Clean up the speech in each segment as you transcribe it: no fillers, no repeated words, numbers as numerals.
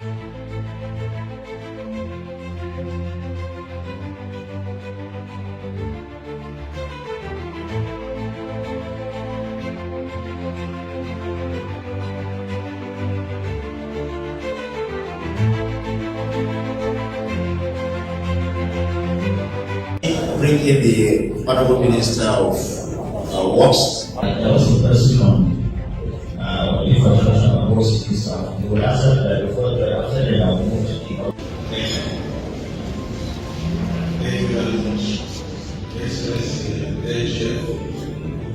Bring in the Honorable Minister of Works. I also person on the construction of most city staff. We will accept that before after they are moved to the Thank you very much.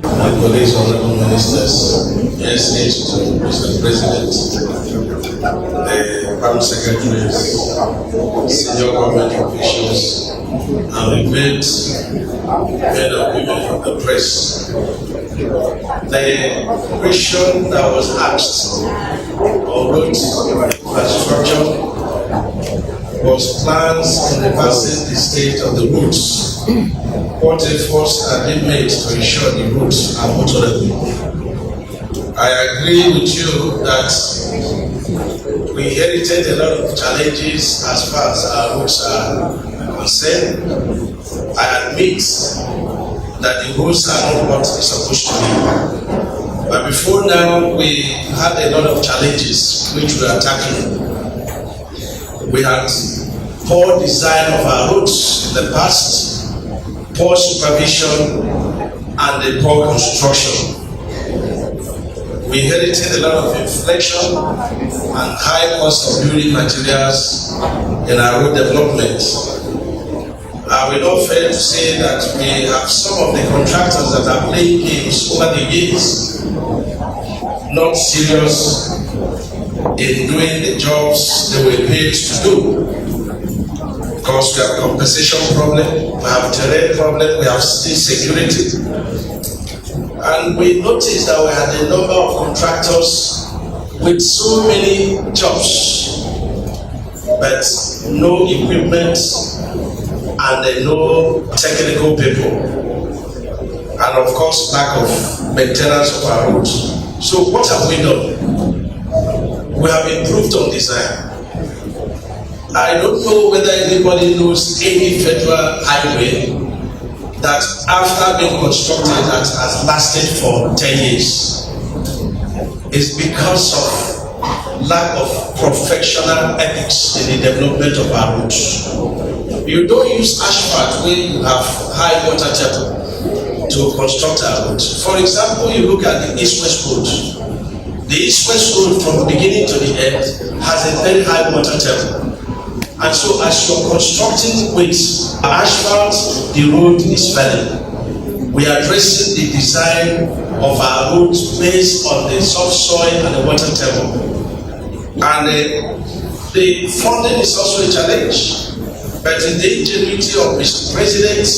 My colleagues, honorable ministers, SH, Mr. President, the Prime Secretaries, senior government officials, and the men and women of the press. The question that was asked on road infrastructure was plans in reversing the state of the roads. What efforts are being made to ensure the roads are motorable? I agree with you that we inherited a lot of challenges as far as our roads are concerned. I admit that the roads are not what they're supposed to be. But before now, we had a lot of challenges which we are tackling. We had poor design of our roads in the past, poor supervision, and a poor construction. We inherited a lot of inflation and high cost of building materials in our road development. We don't fail to say that we have some of the contractors that are playing games over the years, not serious in doing the jobs they were paid to do. Because we have compensation problem, we have terrain problem, we have insecurity. And we noticed that we had a number of contractors with so many jobs, but no equipment and no technical people. And of course, lack of maintenance of our roads. So what have we done? We have improved on design. I don't know whether anybody knows any federal highway that after being constructed that has lasted for 10 years. It's because of lack of professional ethics in the development of our roads. You don't use asphalt when you have high water table to construct our roads. For example, you look at the East-West Road. The East-West Road from the beginning to the end has a very high water table. And so as you're constructing with asphalt, the road is failing. We are addressing the design of our roads based on the subsoil and the water table. And the funding is also a challenge. But in the ingenuity of Mr. President,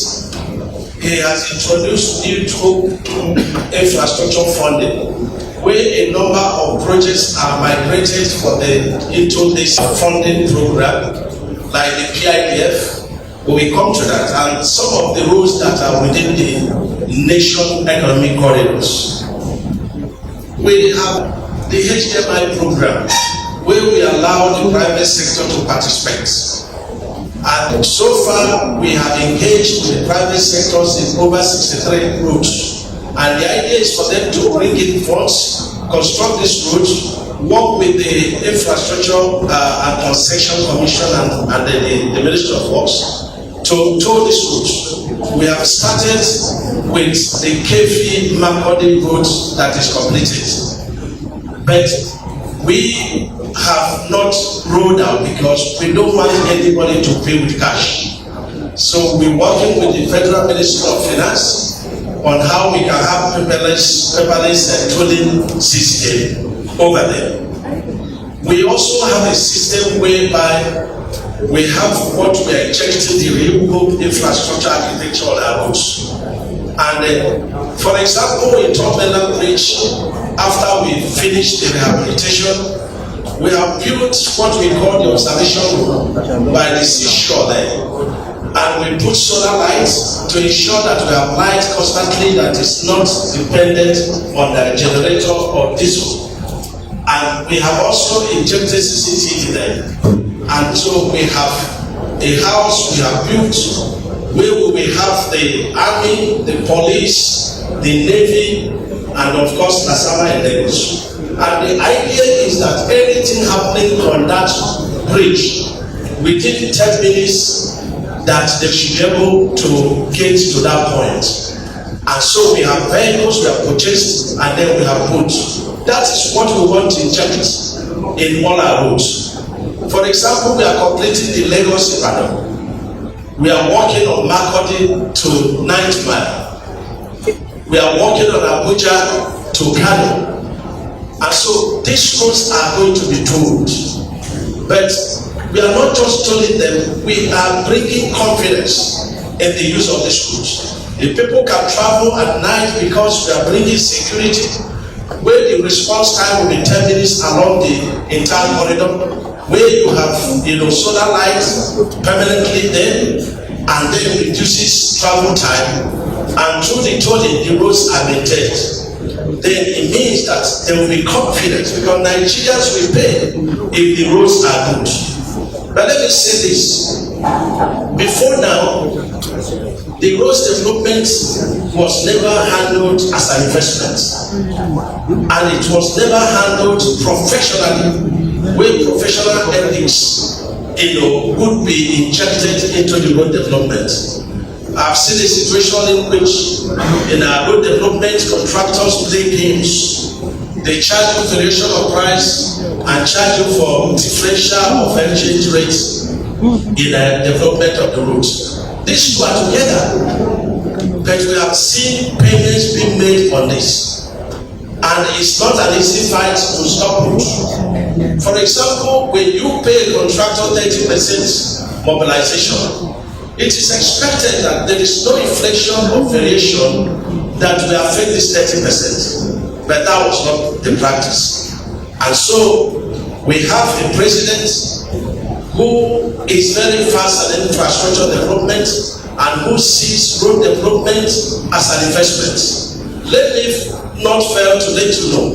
he has introduced new infrastructure funding, where a number of projects are migrated into this funding program, like the PIPF. We will come to that, and some of the roads that are within the nation economic corridors. We have the HDMI program, where we allow the private sector to participate. And so far, we have engaged with the private sectors in over 63 roads. And the idea is for them to bring in funds, construct these roads, work with the Infrastructure and Concession Commission and the Ministry of Works to tow these roads. We have started with the Kefi Makodi road that is completed. But we have not rolled out because we don't want anybody to pay with cash. So we're working with the Federal Ministry of Finance on how we can have paperless tolling system over there. We also have a system whereby we have what we are injecting the renewable infrastructure architecture on our roads. And for example, in Topmela Bridge, after we finished the rehabilitation, we have built what we call the observation room by the seashore there. And we put solar lights to ensure that we have light constantly that is not dependent on the generator or diesel. And we have also injected CCTV there. And so we have a house we have built where we will have the army, the police, the navy, and of course Lasama and Lagos. And the idea is that anything happening on that bridge within 10 minutes, that they should be able to get to that point. And so we have vehicles we have purchased and then we have put. That is what we want to inject in all our roads. For example, we are completing the Lagos Ibadan. We are working on Makurdi to 9th Mile. We are working on Abuja to Kano. And so these roads are going to be tolled. But we are not just tolling them, we are bringing confidence in the use of these roads. The people can travel at night because we are bringing security, where the response time will be 10 minutes along the entire corridor, where you have solar lights permanently there, and then reduces travel time, and through the tolling the roads are maintained. Then it means that there will be confidence, because Nigerians will pay if the roads are good. But let me say this, before now, the roads development was never handled as an investment, and it was never handled professionally, where professional ethics would be injected into the road development. I've seen a situation in which in our road development contractors play games. They charge you variation of price and charge you for differential of exchange rates in the development of the roads. These two are together, but we have seen payments being made on this, and it's not an easy fight to stop it. For example, when you pay a contractor 30% mobilization, it is expected that there is no inflation or variation that will affect this 30%. But that was not the practice. And so we have a president who is very fast at infrastructure development and who sees road development as an investment. Let me not fail to let you know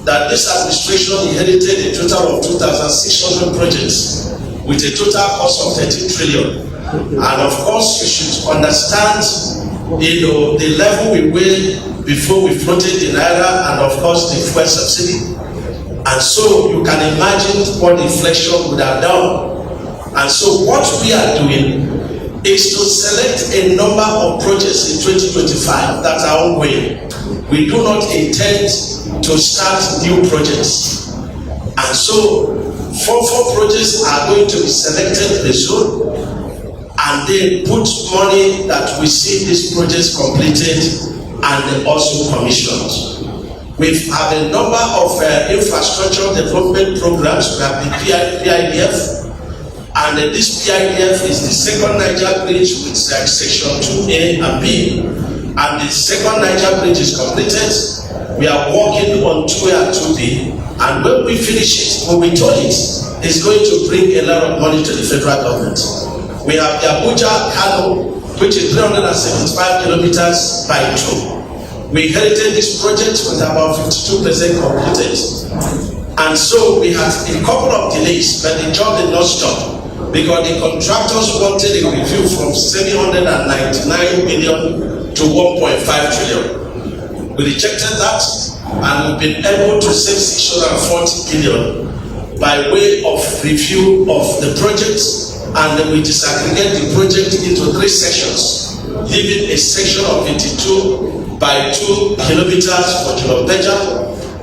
that this administration inherited a total of 2,600 projects with a total cost of 13 trillion. And of course, you should understand the level we were before we floated the naira, and of course the fuel subsidy. And so you can imagine what inflation would have done. And so what we are doing is to select a number of projects in 2025 that are ongoing. We do not intend to start new projects. And so four projects are going to be selected very soon, and then put money that we see these projects completed and also commissioned. We have a number of infrastructure development programs. We have the PIDF, and this PIDF is the second Niger bridge with section 2A and B, and the second Niger bridge is completed. We are working on 2A and 2B, and when we finish it, when we told it, it's going to bring a lot of money to the federal government. We have the Abuja-Kano, which is 375 kilometers by 2. We inherited this project with about 52% completed. And so we had a couple of delays, but the job did not stop, because the contractors wanted a review from 799 million to 1.5 trillion. We rejected that, and we've been able to save 640 billion by way of review of the project. And then we disaggregate the project into 3 sections, leaving a section of 82 by 2 kilometers for Kilometer,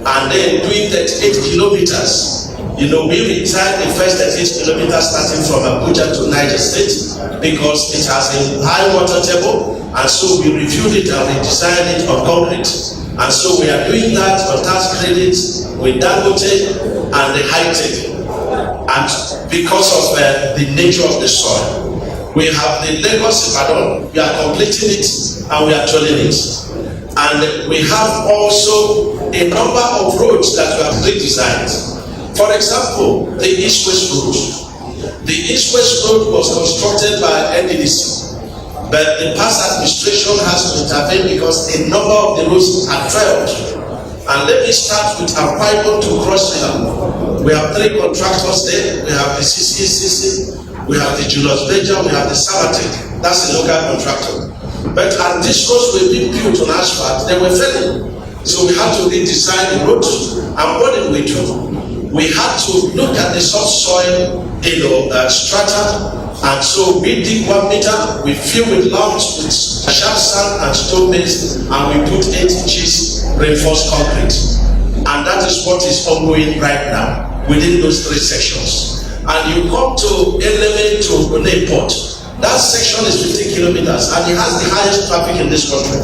and then doing 38 kilometers. We retired the first 38 kilometers starting from Abuja to Niger State because it has a high water table, and so we reviewed it and redesigned it on concrete. And so we are doing that on tax credits with Dangote and the high tech. And because of the nature of the soil, we have the Lagos Ibadan. We are completing it and we are tolling it. And we have also a number of roads that we have redesigned. For example, the East-West Road. The East-West Road was constructed by NDDC, but the past administration has to intervene because a number of the roads had failed. And let me start with Akwa Ibom to Cross River. We have 3 contractors there. We have the CCCC, we have the Julius Berger, we have the Sabatek. That's a local contractor. But as these roads were being built on asphalt, they were failing. So we had to redesign the roads. And what did we do? We had to look at the subsoil, strata. And so we dig 1 meter, we fill with lumps, with sharp sand and stone base, and we put 8 inches reinforced concrete. And that is what is ongoing right now within those 3 sections. And you come to Eleme to Bone Port. That section is 50 kilometers and it has the highest traffic in this country.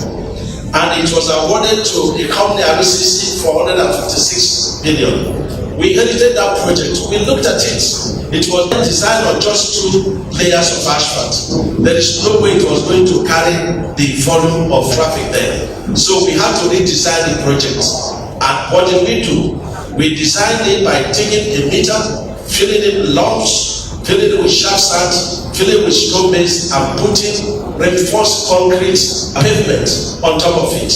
And it was awarded to a company RCC for 156 billion. We inherited that project. We looked at it. It was designed on just 2 layers of asphalt. There is no way it was going to carry the volume of traffic there. So we had to redesign the project. And what did we do? We designed it by taking a meter, filling it with lumps, filling it with sharp sand, filling it with stone base, and putting reinforced concrete pavement on top of it.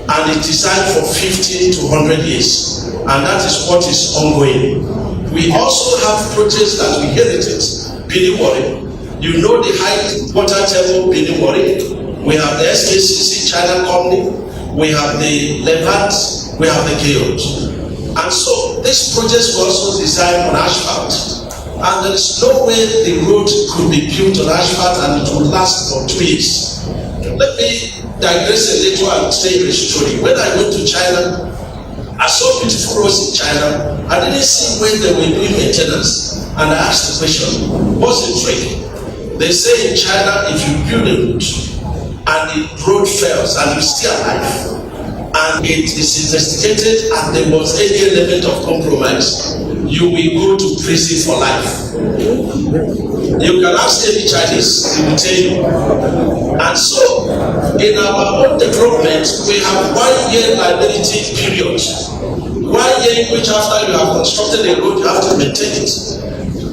And it's designed for 50 to 100 years. And that is what is ongoing. We also have projects that we inherited. Biniwari. You know the high water table Biniwari. We have the SKCC China company. We have the Levant. We have the Chaos. And so these projects were also designed on asphalt. And there is no way the road could be built on asphalt and it will last for 2 years. Let me digress a little and tell you a story. When I went to China, I saw beautiful roads in China. I didn't see when they were doing maintenance. And I asked the question, what's the trick? They say in China, if you build a road and the road fails and you're still alive, and it is investigated and there was any element of compromise, you will go to prison for life. You can ask any Chinese, they will tell you. And so, in our own development, we have 1 year liability period. 1 year in which after you have constructed a road, you have to maintain it.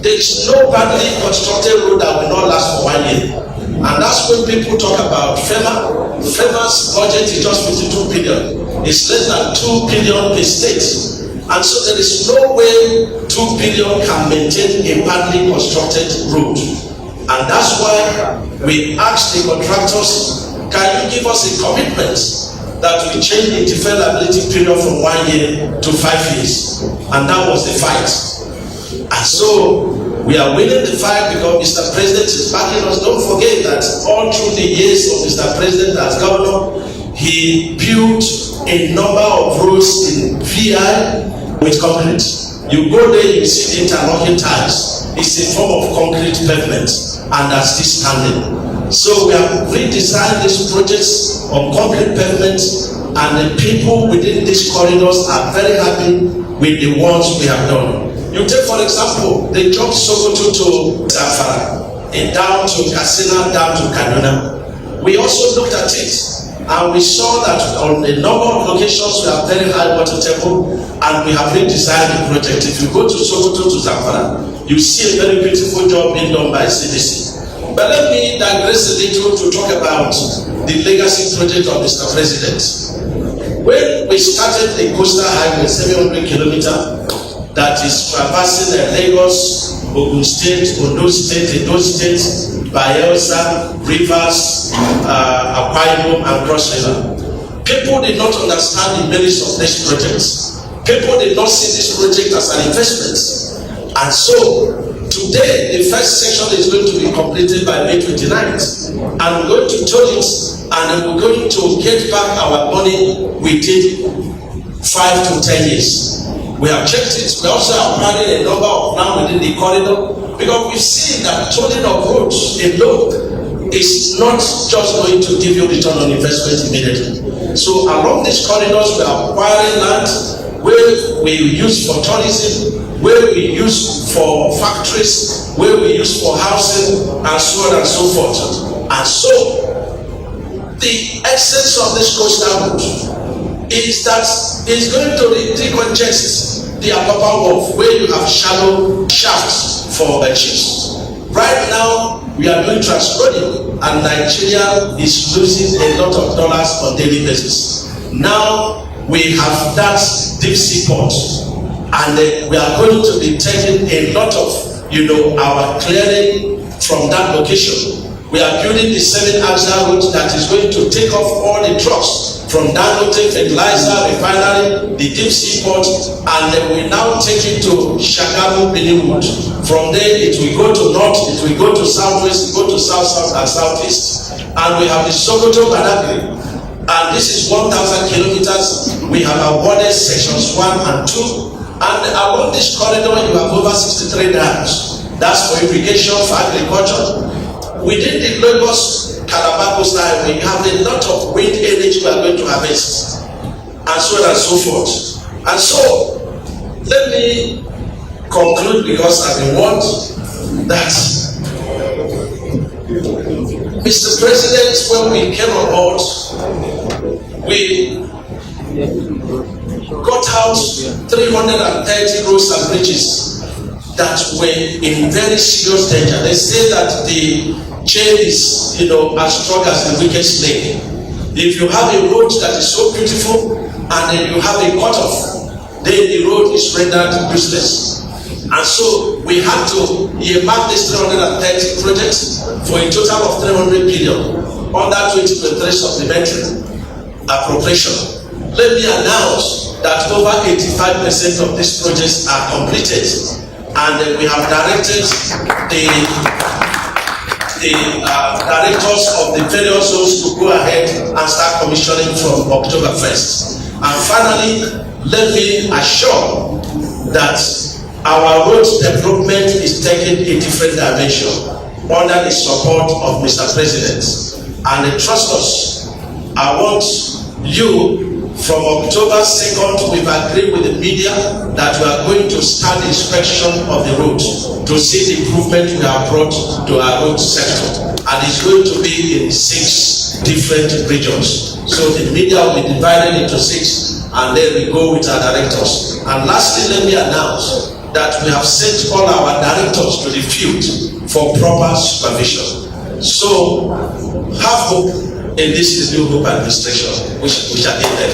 There is no badly constructed road that will not last for 1 year. And that's when people talk about FEMA. FEMA's budget is just 52 billion. It's less than 2 billion per state. And so there is no way 2 billion can maintain a badly constructed road. And that's why we asked the contractors, can you give us a commitment that we change the deferred liability period from 1 year to 5 years? And that was the fight. And so we are winning the fight because Mr. President is backing us. Don't forget that all through the years of Mr. President as governor, he built a number of roads in VI with concrete. You go there, you see the interlocking tiles. It's a form of concrete pavement, and that's still standing. So we have redesigned these projects on concrete pavement, and the people within these corridors are very happy with the ones we have done. You take, for example, the jump Sokoto to Zamfara, and down to Katsina, down to Kaduna. We also looked at it, and we saw that on a number of locations we have very high water table, and we have redesigned the project. If you go to Sokoto to Zamfara, you see a very beautiful job being done by CDC. But let me digress a little to talk about the legacy project of Mr. President. When we started the coastal highway, 700 kilometers, that is traversing Lagos, Ogun State, Ondo State, Edo State, Bayelsa, Rivers, Akwa Ibom, and Cross River. People did not understand the merits of this project. People did not see this project as an investment. And so, today, the first section is going to be completed by May 29th. And we're going to toll it, and we're going to get back our money within 5 to 10 years. We have checked it. We also have added a number of land within the corridor, because we've seen that tolling of roads alone is not just going to give you return on investment immediately. So along these corridors, we are acquiring land where we use for tourism, where we use for factories, where we use for housing, and so on and so forth. And so the essence of this coastal road is that it's going to decongest the Apapa Wharf, where you have shallow shafts for the ships. Right now, we are doing transloading, and Nigeria is losing a lot of dollars on daily basis. Now, we have that deep sea port, and we are going to be taking a lot of, our clearing from that location. We are building the 7-axle road that is going to take off all the trucks from Dangote fertilizer refinery, the deep sea port, and then we now take it to Shagamu Benin Road. From there, it will go to north, it will go to southwest, go to south, and southeast. And we have the Sokoto Badagry, and this is 1,000 kilometers. We have awarded sections 1 and 2, and along this corridor, you have over 63 dams. That's for irrigation, for agriculture. Within the Lagos Calabar Coastal Highway, we have a lot of wind energy we are going to harvest, and so on and so forth. And so, let me conclude, because I want that Mr. President, when we came on board, we got out 330 roads and bridges that were in very serious danger. They say that the chain is, as strong as the weakest link. If you have a road that is so beautiful and then you have a cutoff, then the road is rendered useless. And so we had to earmark this 330 projects for a total of 300 billion under 2023 supplementary appropriation. Let me announce that over 85% of these projects are completed, and we have directed the directors of the various zones to go ahead and start commissioning from October 1st. And finally, let me assure that our road development is taking a different dimension under the support of Mr. President. And trust us, I want you, from October 2nd, we've agreed with the media that we are going to start the inspection of the road to see the improvement we have brought to our road sector. And it's going to be in 6 different regions. So the media will be divided into 6, and then we go with our directors. And lastly, let me announce that we have sent all our directors to the field for proper supervision. So have hope in this new hope administration, which are in there.